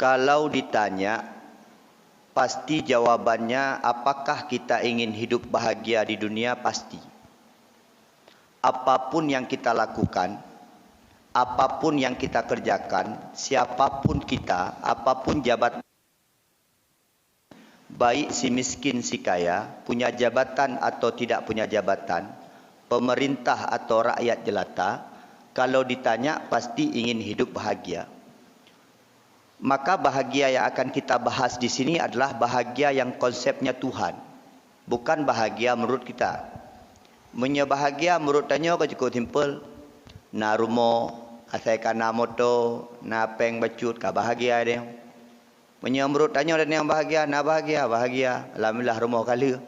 Kalau ditanya, pasti jawabannya apakah kita ingin hidup bahagia di dunia? Pasti. Apapun yang kita lakukan, apapun yang kita kerjakan, siapapun kita, apapun jabatan, baik si miskin si kaya, punya jabatan atau tidak punya jabatan, pemerintah atau rakyat jelata, kalau ditanya pasti ingin hidup bahagia. Maka bahagia yang akan kita bahas di sini adalah bahagia yang konsepnya Tuhan, bukan bahagia menurut kita. Menyebahagia menurut tanya kau cukup simple. Na rumah, asaikan na motor, na peng bacut, kau bahagia dia. Menurut tanya dan yang bahagia, na bahagia, bahagia. Alhamdulillah rumah kali.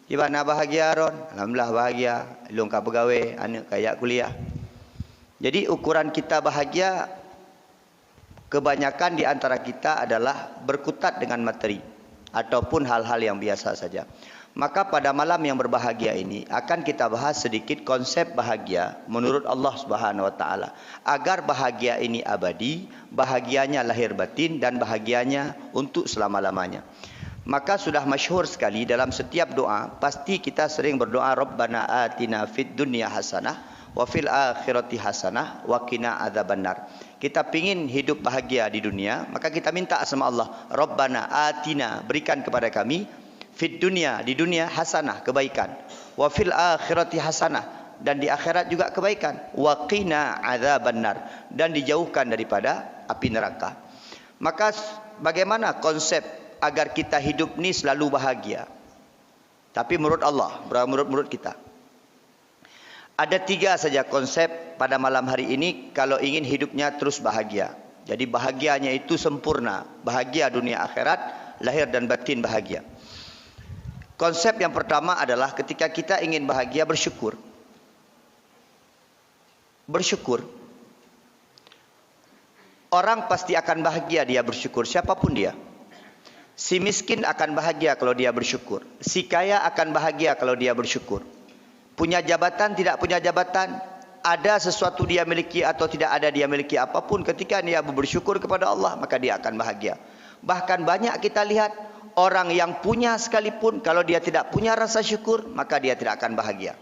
Tiba na bahagia ron, alhamdulillah bahagia. Long kau pegawai, anak kaya kuliah. Jadi ukuran kita bahagia, kebanyakan di antara kita adalah berkutat dengan materi ataupun hal-hal yang biasa saja. Maka pada malam yang berbahagia ini akan kita bahas sedikit konsep bahagia menurut Allah Subhanahu wa taala. Agar bahagia ini abadi, bahagianya lahir batin dan bahagianya untuk selama-lamanya. Maka sudah masyhur sekali dalam setiap doa, pasti kita sering berdoa Rabbana atina fid dunya hasanah wa fil akhirati hasanah wa qina adzabannar. Kita pingin hidup bahagia di dunia, maka kita minta sama Allah, Rabbana atina, berikan kepada kami fid dunya, di dunia hasanah, kebaikan, wa fil akhirati hasanah, dan di akhirat juga kebaikan, wa qina adzabannar, dan dijauhkan daripada api neraka. Maka bagaimana konsep agar kita hidup ni selalu bahagia? Tapi menurut Allah, menurut kita. Ada 3 saja konsep pada malam hari ini kalau ingin hidupnya terus bahagia. Jadi bahagianya itu sempurna. Bahagia dunia akhirat, lahir dan batin bahagia. Konsep yang pertama adalah ketika kita ingin bahagia, bersyukur. Bersyukur. Orang pasti akan bahagia dia bersyukur, siapapun dia. Si miskin akan bahagia kalau dia bersyukur. Si kaya akan bahagia kalau dia bersyukur. Punya jabatan, tidak punya jabatan, ada sesuatu dia miliki atau tidak ada dia miliki apapun, ketika dia bersyukur kepada Allah, maka dia akan bahagia. Bahkan banyak kita lihat orang yang punya sekalipun, kalau dia tidak punya rasa syukur, maka dia tidak akan bahagia.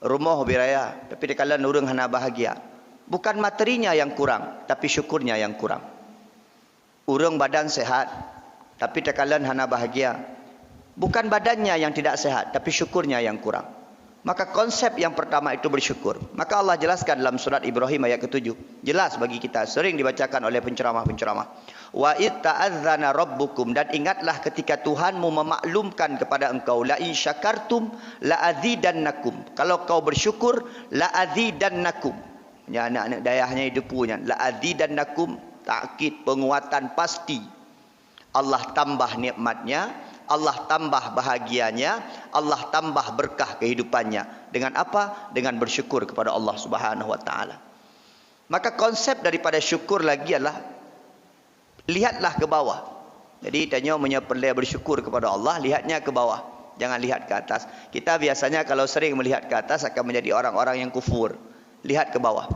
Rumah biraya, tapi dikala nurung hana bahagia. Bukan materinya yang kurang, tapi syukurnya yang kurang. Urung badan sehat, tapi dikala hana bahagia. Bukan badannya yang tidak sehat, tapi syukurnya yang kurang. Maka konsep yang pertama itu bersyukur. Maka Allah jelaskan dalam surat Ibrahim ayat ke-7. Jelas bagi kita, sering dibacakan oleh penceramah-penceramah. Wa id ta'adzana rabbukum, dan ingatlah ketika Tuhanmu memaklumkan kepada engkau, la in syakartum la azidannakum. Kalau kau bersyukur, la azidannakum. Ya, anak-anak dayahnya hidup punya. La azidannakum, takkid, penguatan pasti. Allah tambah nikmatnya, Allah tambah bahagianya, Allah tambah berkah kehidupannya. Dengan apa? Dengan bersyukur kepada Allah Subhanahu wa taala. Maka konsep daripada syukur lagi adalah lihatlah ke bawah. Jadi tanya menyepelai bersyukur kepada Allah, lihatnya ke bawah, jangan lihat ke atas. Kita biasanya kalau sering melihat ke atas akan menjadi orang-orang yang kufur. Lihat ke bawah.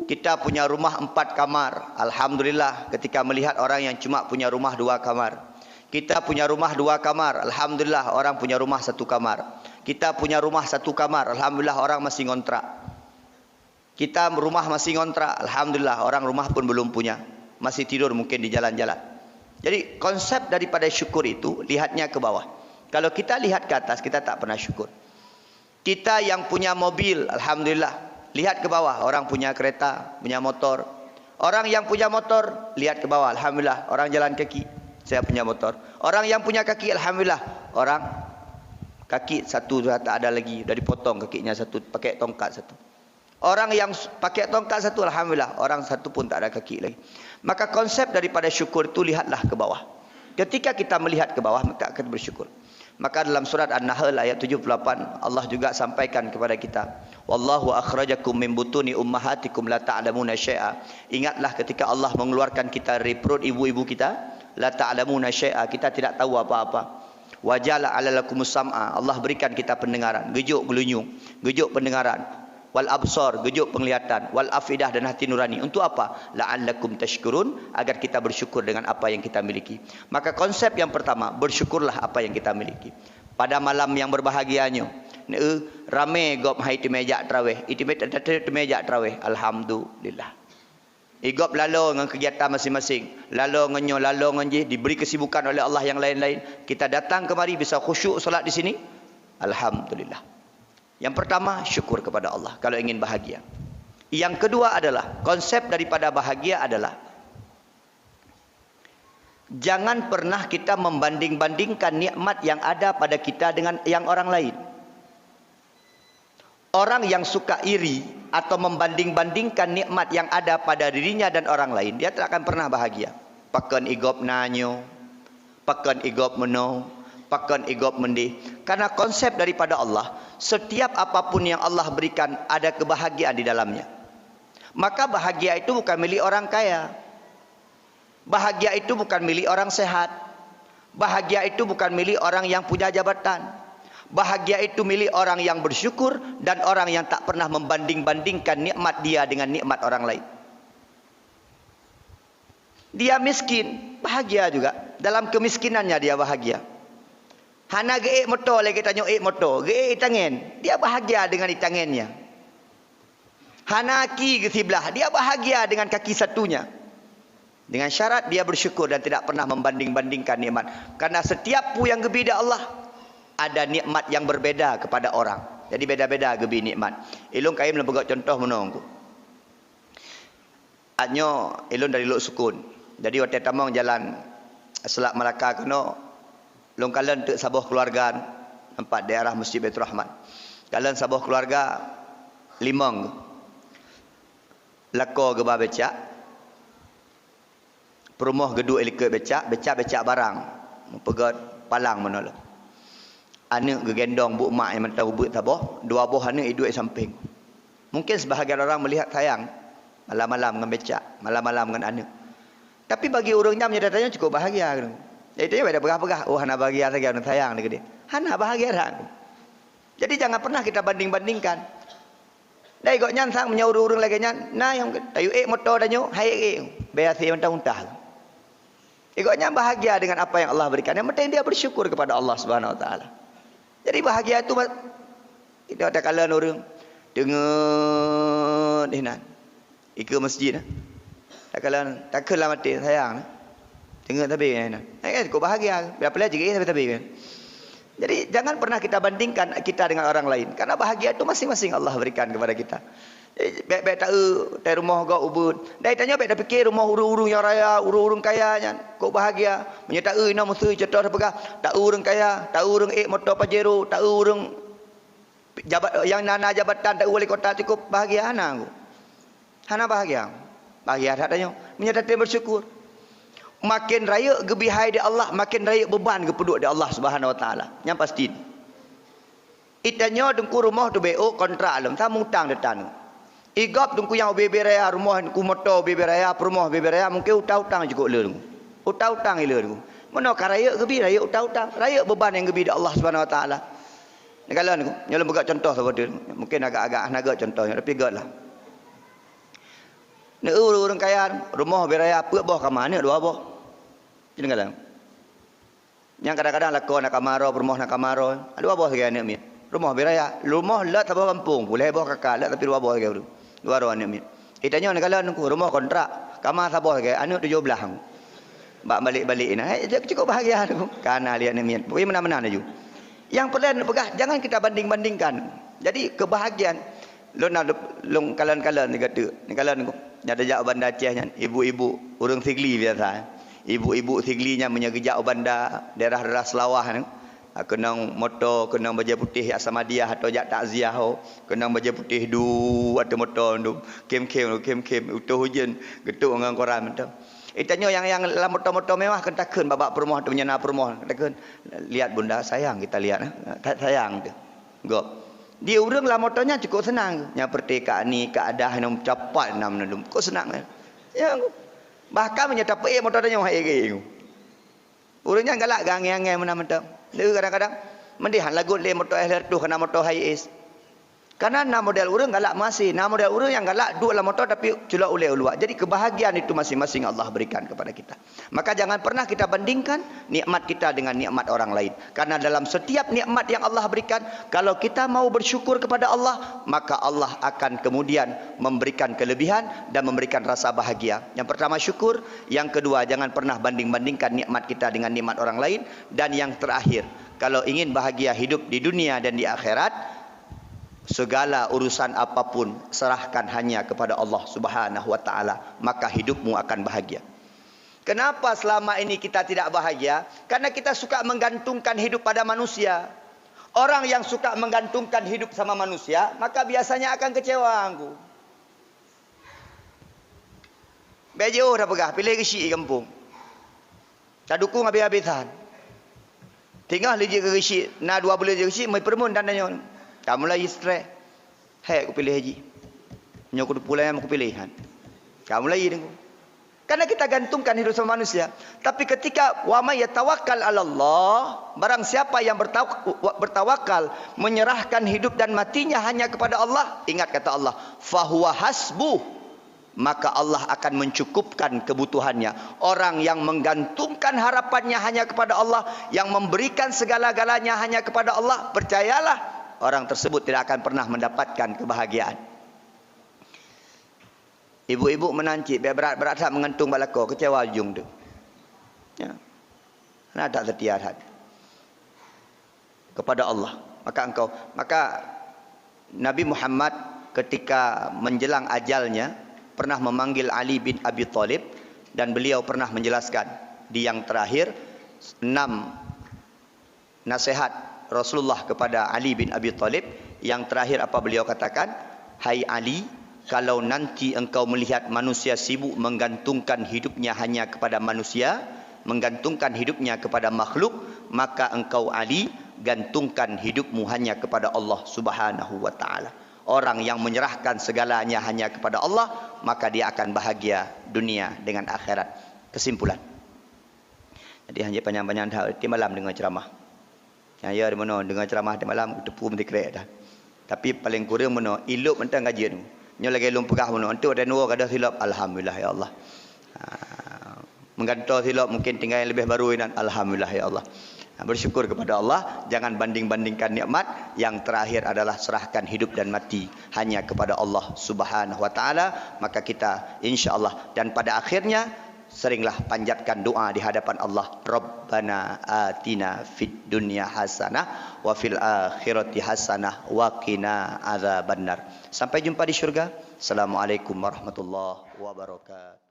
Kita punya rumah 4 kamar, alhamdulillah, ketika melihat orang yang cuma punya rumah 2 kamar. Kita punya rumah 2 kamar, alhamdulillah, orang punya rumah 1 kamar. Kita punya rumah 1 kamar, alhamdulillah, orang masih ngontrak. Kita rumah masih ngontrak, alhamdulillah, orang rumah pun belum punya, masih tidur mungkin di jalan-jalan. Jadi konsep daripada syukur itu lihatnya ke bawah. Kalau kita lihat ke atas, kita tak pernah syukur. Kita yang punya mobil, alhamdulillah, lihat ke bawah, orang punya kereta, punya motor. Orang yang punya motor, lihat ke bawah, alhamdulillah, orang jalan kaki. Saya punya motor. Orang yang punya kaki, alhamdulillah, orang kaki 1 sudah tak ada lagi, sudah dipotong kakinya 1, pakai tongkat 1. Orang yang pakai tongkat 1, alhamdulillah, orang 1 pun tak ada kaki lagi. Maka konsep daripada syukur itu lihatlah ke bawah. Ketika kita melihat ke bawah, maka akan bersyukur. Maka dalam surat An-Nahl ayat 78, Allah juga sampaikan kepada kita, wallahu akhrajakum min butuni ummahatikum la ta'lamuna syai'a. Ingatlah ketika Allah mengeluarkan kita dari perut ibu-ibu kita, la ta'lamuna syai'a, kita tidak tahu apa-apa. Wa ja'ala 'ala lakumus sam'a, Allah berikan kita pendengaran, gejuk gelunyung, gejuk pendengaran. wal absar, gejuk penglihatan, wal afidah, dan hati nurani. Untuk apa? La'allakum tashkurun, agar kita bersyukur dengan apa yang kita miliki. Maka konsep yang pertama, bersyukurlah apa yang kita miliki. Pada malam yang berbahagianya, rame gop hai ti meja tarawih, itu meja tarawih, alhamdulillah. Igop lalu dengan kegiatan masing-masing, lalu ngenyo, lalu ngenji, diberi kesibukan oleh Allah yang lain-lain. Kita datang kemari bisa khusyuk solat di sini, alhamdulillah. Yang pertama, syukur kepada Allah kalau ingin bahagia. Yang kedua adalah, konsep daripada bahagia adalah, jangan pernah kita membanding-bandingkan nikmat yang ada pada kita dengan yang orang lain. Orang yang suka iri atau membanding-bandingkan nikmat yang ada pada dirinya dan orang lain, dia tak akan pernah bahagia. Pakan igop nanyo, pakan igop meno, pakan igop mendi. Karena konsep daripada Allah, setiap apapun yang Allah berikan ada kebahagiaan di dalamnya. Maka bahagia itu bukan milik orang kaya. Bahagia itu bukan milik orang sehat. Bahagia itu bukan milik orang yang punya jabatan. Bahagia itu milik orang yang bersyukur dan orang yang tak pernah membanding-bandingkan nikmat dia dengan nikmat orang lain. Dia miskin, bahagia juga. Dalam kemiskinannya dia bahagia. Hana geek motor lagi tanya motor, geek tangan, dia bahagia dengan tangannya. Hana ki ke sebelah, dia bahagia dengan kaki satunya. Dengan syarat dia bersyukur dan tidak pernah membanding-bandingkan nikmat. Karena setiap pu yang gebi Allah, ada nikmat yang berbeda kepada orang. Jadi beda-beda gebi nikmat. Ilung kaim lembaga contoh menunggu. Anyo ilung dari Luk Sukun. Jadi waktu tamang jalan Selat Melaka kena long kalian tu sabuh keluarga nampak daerah Masjid Baitur Rahman. Kalian sabuh keluarga limang lako geba becak. Perumah geduk elika becak barang. Pegat palang menolak. Anak gegendong bu mak yang mentau ubut taboh, dua buah anak hidup di samping. Mungkin sebahagian orang melihat sayang malam-malam dengan becak, malam-malam dengan anak. Tapi bagi orangnya menyatakannya cukup bahagia. Jadi dia beda pegah-pegah. Oh, hana bahagia saja orang sayang dekat dia. Hana bahagia dah. Jadi jangan pernah kita banding-bandingkan. Dah ikut nyansang menyaur-urung lagi nyan. Nah yang tayu motor dah nyu, hai biasa mentah-mentah. Ikutnya bahagia dengan apa yang Allah berikan. Yang penting dia bersyukur kepada Allah Subhanahu Wa Taala. Jadi bahagia itu kita ada kalian orang dengar dinan. Ikut masjid nah. Tak kalian tak kelah mati sayang. Dengar tapi kan. Kau bahagia. Berapa lagi tapi kan. Jadi jangan pernah kita bandingkan kita dengan orang lain. Karena bahagia itu masing-masing Allah berikan kepada kita. Baik-baik tak rumah kau ubud. Dah tanya baik dah fikir rumah urung-urung yang raya, urung-urung kaya nya. Kau bahagia. Menyata ina mesti cetok dah pegah. Tak urung kaya, tak urung motor Pajero, tak urung jabat yang nana jabatan, tak wali kota cukup bahagia hana aku. Hana bahagia. Bahagia tak tanya. Menyata bersyukur. Makin raya gebihai di Allah, makin raya beban kepeduk di Allah Subhanahu Wa Taala. Yang pasti. Itanya dengku rumah tu BO kontrak alam, sama hutang detan. Igap dengku yang bebe raya rumah ku motor bebe raya, rumah bebe raya mungkin hutang-hutang juga le. Hutang-hutang le dengku. Mana ka raya gebi raya hutang-hutang, raya beban yang gebi di Allah Subhanahu Wa Taala. Ni kalau dengku, nyala buka contoh seperti mungkin agak-agak naga contohnya tapi gotlah. Ni orang kaya rumah bebe raya apa boh ka mana dua boh. Jadi kadang yang kadang-kadang lakon nak kamaro, rumah nak kamaro. Ada apa saja ni amin. Rumah beraya, rumah lah tak kampung, boleh bawa kakak lah tapi dua apa saja tu. Dua orang ni amin. Itanya nak kalau aku rumah kontrak, kamar sabah saja, anu 17 aku. Bak balik-balik nah, cukup bahagia aku. Karena lihat ni amin. Pokoknya mana-mana ju. Yang perlu pegah, jangan kita banding-bandingkan. Jadi kebahagiaan long kalan-kalan ni kata. Ni kalan aku. Ada jak bandar Aceh nya, ibu-ibu urang sigli biasa. Ibu-ibu siglinya menyegejak bandar daerah-daerah Selawah ni. Kenang motor, kenang baju putih Asmadiah atau jak takziah ho. Kenang baju putih du atau motor du. Kem-kem utuh hujan getuk dengan koran mentang. Itanya yang dalam motor-motor mewah kan takkan babak perumah tu menyana perumah. Takkan lihat bunda sayang kita lihat sayang tu. Go. Dia urang lah motornya cukup senang. Yang pertika ni keadaan yang cepat nam nalum. Kok senang ya. Bahkan menyatakan motor dia yang hai. Urangnya galak gangai-gangai mana-mana. Dia kadang-kadang mendihan lagu le motor air tu kena motor hai is. Karena na model urang galak masih, na model urang yang galak duduk dalam motor tapi culak uleh uluak. Jadi kebahagiaan itu masing-masing Allah berikan kepada kita. Maka jangan pernah kita bandingkan nikmat kita dengan nikmat orang lain. Karena dalam setiap nikmat yang Allah berikan, kalau kita mau bersyukur kepada Allah, maka Allah akan kemudian memberikan kelebihan dan memberikan rasa bahagia. Yang pertama syukur, yang kedua jangan pernah banding-bandingkan nikmat kita dengan nikmat orang lain, dan yang terakhir, kalau ingin bahagia hidup di dunia dan di akhirat, segala urusan apapun serahkan hanya kepada Allah Subhanahu wa taala, maka hidupmu akan bahagia. Kenapa selama ini kita tidak bahagia? Karena kita suka menggantungkan hidup pada manusia. Orang yang suka menggantungkan hidup sama manusia, maka biasanya akan kecewa angku. Bejo dah pegah pilih kesi kampung. Tak dukung habis-habisan. Tinggal lagi ke kesi, na 2 bulan je kesi, mai permun dan nanya. Kamu lagi stres. Hei, aku pilih haji. Nyok aku pulang aku pilihan. Kamu lagi dengu. Karena kita gantungkan hidup sama manusia. Tapi ketika wa may yatawakkal 'ala Allah, barang siapa yang bertawakal, menyerahkan hidup dan matinya hanya kepada Allah, ingat kata Allah, fahuwa hasbuh, maka Allah akan mencukupkan kebutuhannya. Orang yang menggantungkan harapannya hanya kepada Allah, yang memberikan segala-galanya hanya kepada Allah, percayalah, orang tersebut tidak akan pernah mendapatkan kebahagiaan. Ibu-ibu menancik, berat-berat mengantung balako, kecewa ujung tu. Ya. Nah, tak setia hati kepada Allah. Maka Nabi Muhammad ketika menjelang ajalnya pernah memanggil Ali bin Abi Thalib, dan beliau pernah menjelaskan di yang terakhir 6 nasihat Rasulullah kepada Ali bin Abi Thalib. Yang terakhir apa beliau katakan? Hai Ali, kalau nanti engkau melihat manusia sibuk menggantungkan hidupnya hanya kepada manusia, menggantungkan hidupnya kepada makhluk, maka engkau Ali gantungkan hidupmu hanya kepada Allah Subhanahu wa taala. Orang yang menyerahkan segalanya hanya kepada Allah, maka dia akan bahagia dunia dengan akhirat. Kesimpulan. Jadi hanya panjang-panjang di malam dengan ceramah. Ya di mana dengar ceramah di malam tepu mesti kerek dah. Tapi paling kurang mana ilok mentang gaji tu. Nyo lagi lum pegah mana entu ada nuo kada silap, alhamdulillah ya Allah. Mengganto silap mungkin tinggal yang lebih baru ini, alhamdulillah ya Allah. Bersyukur kepada Allah, jangan banding-bandingkan nikmat. Yang terakhir adalah serahkan hidup dan mati hanya kepada Allah Subhanahu wa taala, maka kita insyaallah, dan pada akhirnya seringlah panjatkan doa di hadapan Allah. Rabbana atina fid dunya hasanah wa fil akhirati hasanah wa qina adzabannar. Sampai jumpa di syurga. Assalamualaikum warahmatullahi wabarakatuh.